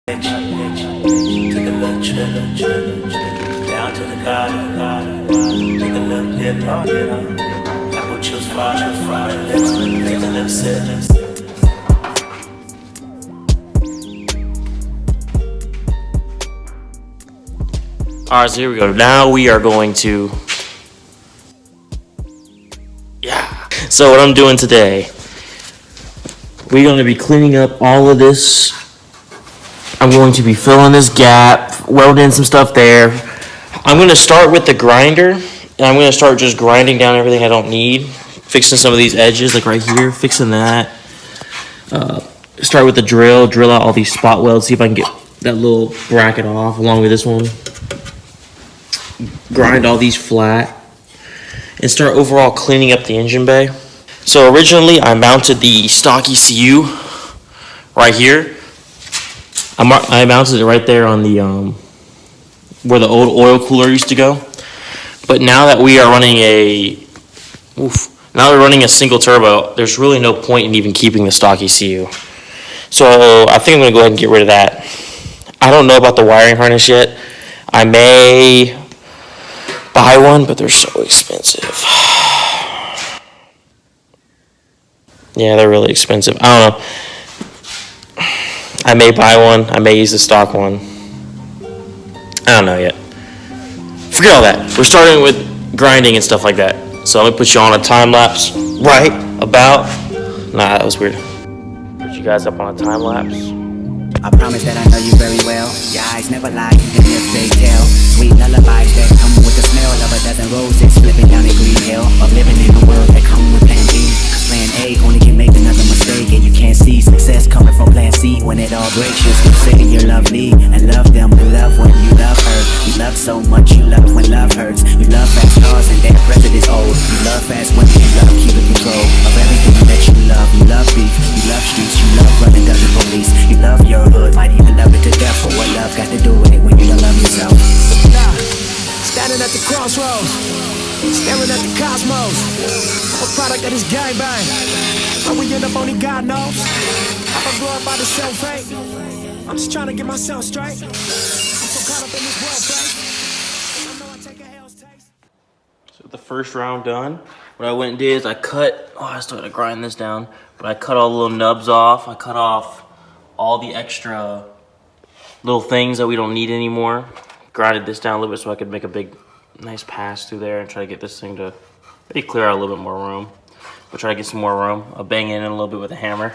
Take a little trip down to the garden. Take a little dip, apple juice, fried lips. Take a little sip. Alright, so here we go. Now we are going to... So what I'm doing today, we're going to be cleaning up all of this. I'm going to be filling this gap, welding in some stuff there. I'm going to start with the grinder, and I'm going to start just grinding down everything I don't need. Fixing some of these edges, like right here, fixing that. Start with the drill out all these spot welds, see if I can get that little bracket off along with this one. Grind all these flat and start overall cleaning up the engine bay. So originally I mounted the stock ECU right here. I mounted it right there on the where the old oil cooler used to go. But now that we are running now we're running a single turbo, there's really no point in even keeping the stock ECU. So I think I'm gonna go ahead and get rid of that. I don't know about the wiring harness yet. I may buy one, but they're so expensive. Yeah, they're really expensive. I don't know. I may buy one. I may use the stock one. I don't know yet. Forget all that. We're starting with grinding and stuff like that. So let me put you on a time lapse right about... Nah, that was weird. Put you guys up on a time lapse. I promise that I know you very well. Your eyes never lie, even if they tell. Sweet lullabies that come with the smell of a dozen roses flipping down a green hill. Of living in a world that come with plan B. Plan A only can make another mistake, and you can't see success coming from plan C. When it all breaks, just keep saying you're lovely and love them who love when you love her. You love so much, you love when love hurts. You love fast cars and their president's old. You love fast women, you love keeping control of everything that you love. You love beef, you love streets, you love running down the police. You love your hood, might even love it to death. But what love got to do with it when you don't love yourself? Standing at the crossroads, staring at the cosmos. I'm a product of this gangbang. How we end up only God knows. I'm glorified to self-hate. I'm just trying to get myself straight. I'm so caught up in this world, babe. I know I take a hell's taste. So the first round done. What I went and did is I cut, I still gotta grind this down, but I cut all the little nubs off. I cut off all the extra little things that we don't need anymore. Grinded this down a little bit so I could make a big, nice pass through there and try to get this thing to maybe clear out a little bit more room. We'll try to get some more room. I'll bang in a little bit with a hammer.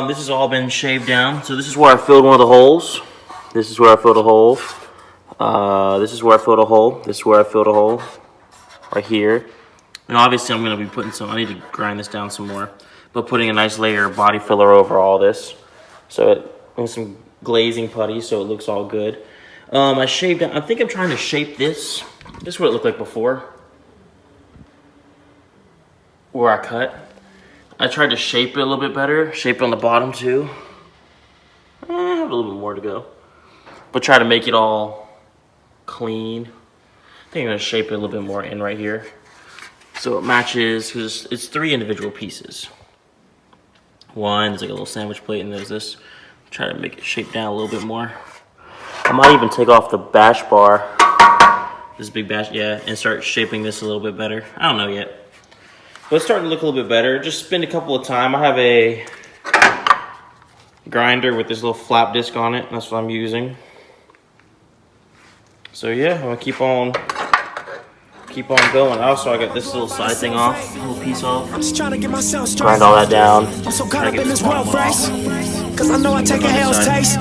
This has all been shaved down. So this is where I filled one of the holes. This is where I filled a hole. This is where I filled a hole. This is where I filled a hole. Right here. And obviously I'm going to be putting some, I need to grind this down some more. But putting a nice layer of body filler over all this. So it, and some glazing putty so it looks all good. I shaved down, I think I'm trying to shape this. This is what it looked like before. Where I cut. I tried to shape it a little bit better. Shape it on the bottom too. I have a little bit more to go. But try to make it all clean. I think I'm gonna shape it a little bit more in right here. So it matches, because it's 3 individual pieces. One, there's like a little sandwich plate, and there's this. Try to make it shape down a little bit more. I might even take off the bash bar, this big bash, and start shaping this a little bit better. I don't know yet. But it's starting to look a little bit better. Just spend a couple of time. I have a grinder with this little flap disc on it. That's what I'm using. So yeah, I'm gonna keep on going. Also, I got this little side thing off, little piece off. I'm just trying to get myself straight. Grind all that down. I'm so caught up in this world race. Cause I know I take a hell's taste.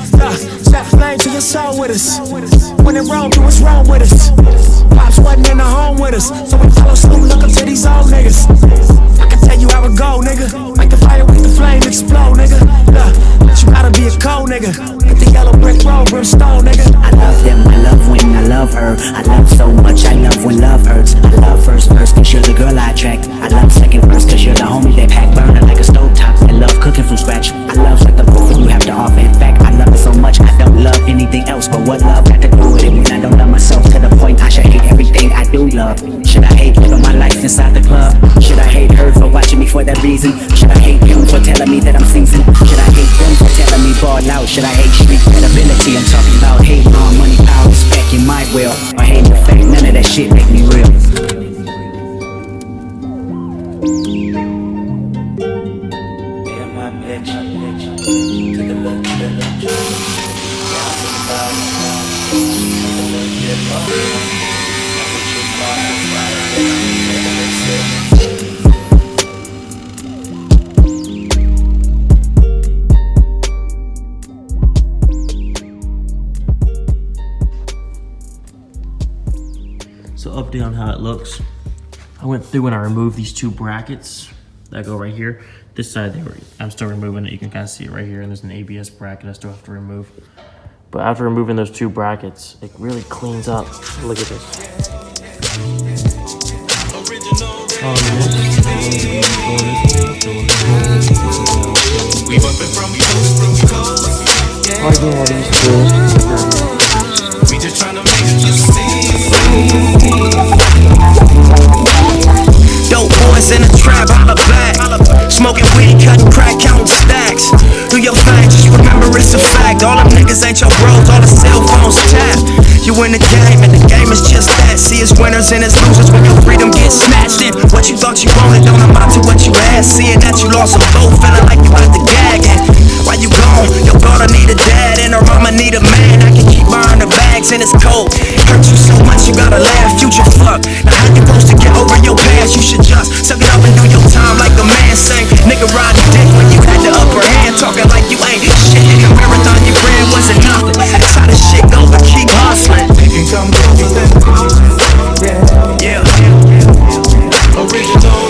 Set flame to your soul with us. When it wrong, do what's wrong with us. Pops wasn't in the home with us, so we follow suit, look up to these old niggas. I can tell you how it go, nigga. Make the fire with the flame explode, nigga. But you gotta be a cold nigga. Hit the yellow brick road, brimstone, nigga. I love them, I love when I love her. I love so much, I love when love hurts. I love first verse, cause you're the girl I attract. I love second verse, cause you're the homie that pack burner like a stovetop. I love cooking from scratch. I love like the both you have to offer. In fact, I love it so much, I don't love anything else. But what love got to do with it when I don't love myself? To the point I should hate everything I do love. Should I hate living my life inside the club? Should I hate her for watching me for that reason? Should I hate him for telling me that I'm seasoned? Should I hate them for telling me ball out? should I hate street credibility? I'm talking about hate on money, power, respect, you might will. Or hate the fake, none of that shit make me real. So update on how it looks. I went through and I removed these two brackets that go right here. This side, I'm still removing it. You can kind of see it right here, and there's an ABS bracket I still have to remove. But after removing those two brackets, it really cleans up. Look at this. We just trying to make it just dope boys in the trap, holla back. Smoking weed, cutting crack, counting stacks. Do your thing, just remember it's a fact. All them niggas ain't your bros, all the cell phones tap. You in the game, and the game is just that. See, it's winners and it's losers when your freedom gets snatched in. What you thought you wanted don't amount to what you had. Seeing that you lost them both, feeling like you about to gag. And why you gone? Your daughter need a dad, and her mama need a man. I can keep buying her bags, and it's cold. Hurt you so much, you gotta laugh. Future fuck. Now how you supposed to get over your past? You should just suck it up and do your time like a man sang. Nigga ride the dick when you had the upper hand, talking like you ain't shit. In the marathon you ran wasn't nothing. That's how this shit go, but keep hustling. You can come get me then. Yeah. Original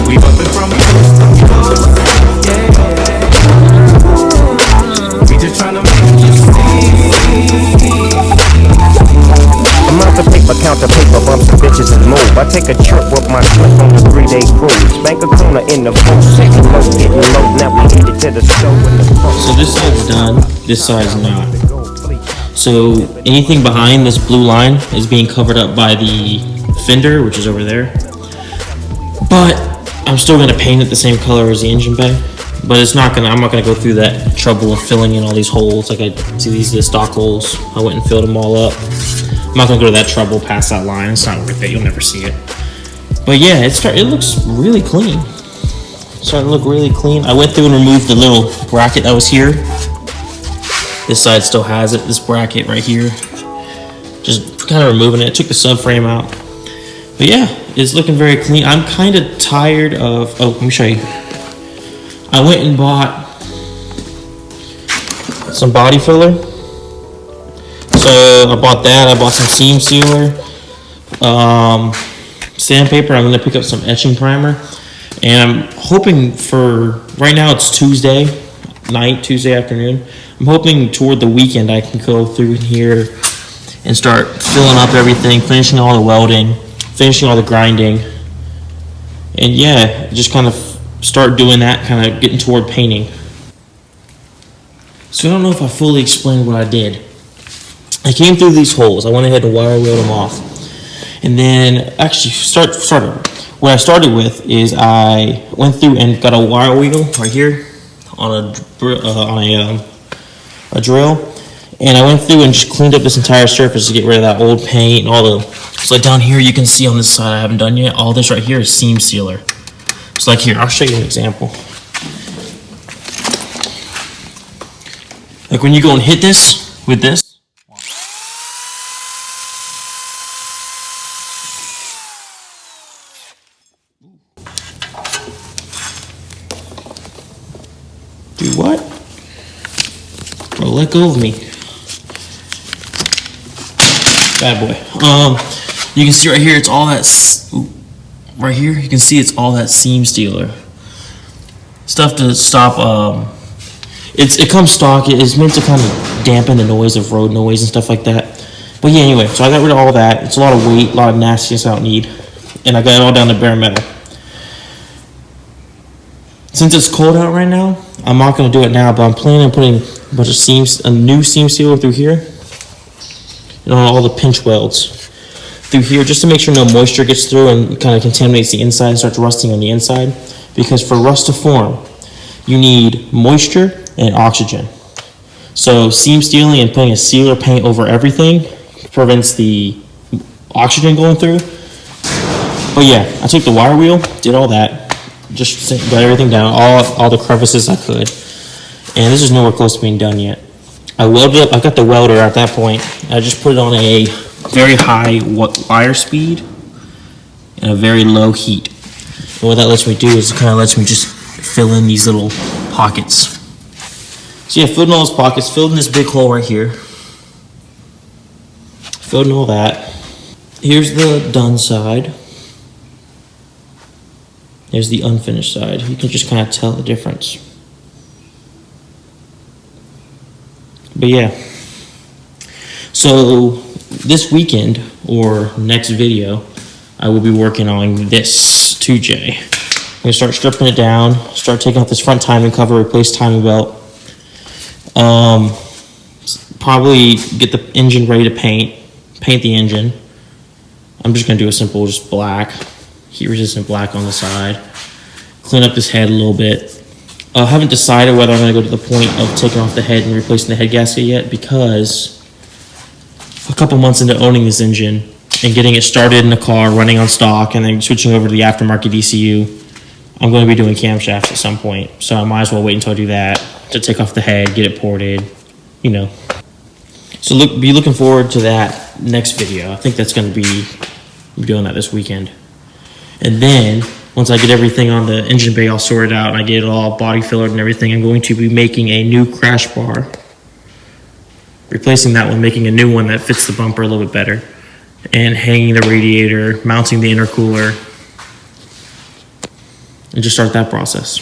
we bumpin' from coast to coast. Yeah. We just tryna make it just I'm out the paper, count the paper, bump some bitches and move. I take a trip with my slip on a 3-day cruise. Bank a corner in the boat, taking low, getting low. Now we headed to the store in the boat. So this side's done, this side's not. So anything behind this blue line is being covered up by the fender, which is over there. But I'm still gonna paint it the same color as the engine bay. But I'm not gonna go through that trouble of filling in all these holes. Like I see these are the stock holes. I went and filled them all up. I'm not gonna go to that trouble past that line. It's not worth it. You'll never see it. But yeah, it looks really clean. It's starting to look really clean. I went through and removed the little bracket that was here. This side still has it. This bracket right here. Just kind of removing it. Took the subframe out. But yeah, it's looking very clean. I'm kind of tired of. Oh, let me show you. I went and bought some body filler. So I bought that. I bought some seam sealer, sandpaper. I'm gonna pick up some etching primer, and I'm hoping for right now. It's Tuesday night, Tuesday afternoon. I'm hoping toward the weekend I can go through here and start filling up everything, finishing all the welding, finishing all the grinding, and yeah, just kind of start doing that, kind of getting toward painting. So I don't know if I fully explained what I did. I came through these holes. I went ahead and wire wheeled them off. And then actually what I started with is I went through and got a wire wheel right here on a drill. And I went through and just cleaned up this entire surface to get rid of that old paint and all the, so like down here you can see on this side I haven't done yet, all this right here is seam sealer. So like here, I'll show you an example. Like when you go and hit this with this, do what? Bro, let go of me. Bad boy. You can see right here, it's all that, right here, you can see it's all that seam sealer. Stuff to stop, it comes stock, it's meant to kind of dampen the noise of road noise and stuff like that. But yeah, anyway, so I got rid of all that. It's a lot of weight, a lot of nastiness I don't need. And I got it all down to bare metal. Since it's cold out right now, I'm not going to do it now, but I'm planning on putting a bunch of seams, a new seam sealer through here, and on all the pinch welds through here, just to make sure no moisture gets through and kind of contaminates the inside and starts rusting on the inside. because for rust to form, you need moisture and oxygen. So seam sealing and putting a sealer paint over everything prevents the oxygen going through. But yeah, I took the wire wheel, did all that, just got everything down, all the crevices I could, and this is nowhere close to being done yet. I welded up, I got the welder at that point. I just put it on a very high wire speed and a very low heat. And what that lets me do is it kind of lets me just fill in these little pockets. So yeah, filled in all those pockets, filled in this big hole right here. Filled in all that. Here's the done side. There's the unfinished side. You can just kind of tell the difference. But yeah, so this weekend or next video, I will be working on this 2J. I'm gonna start stripping it down, start taking off this front timing cover, replace timing belt. Probably get the engine ready to paint the engine. I'm just gonna do a simple, just black, heat resistant black on the side. Clean up this head a little bit. I haven't decided whether I'm going to go to the point of taking off the head and replacing the head gasket yet, because a couple months into owning this engine and getting it started in the car, running on stock, and then switching over to the aftermarket ECU, I'm going to be doing camshafts at some point. So I might as well wait until I do that to take off the head, get it ported, you know. So be looking forward to that next video. I think that's going to be doing that this weekend. And then once I get everything on the engine bay all sorted out and I get it all body fillered and everything, I'm going to be making a new crash bar. Replacing that one, making a new one that fits the bumper a little bit better. And hanging the radiator, mounting the intercooler. And just start that process.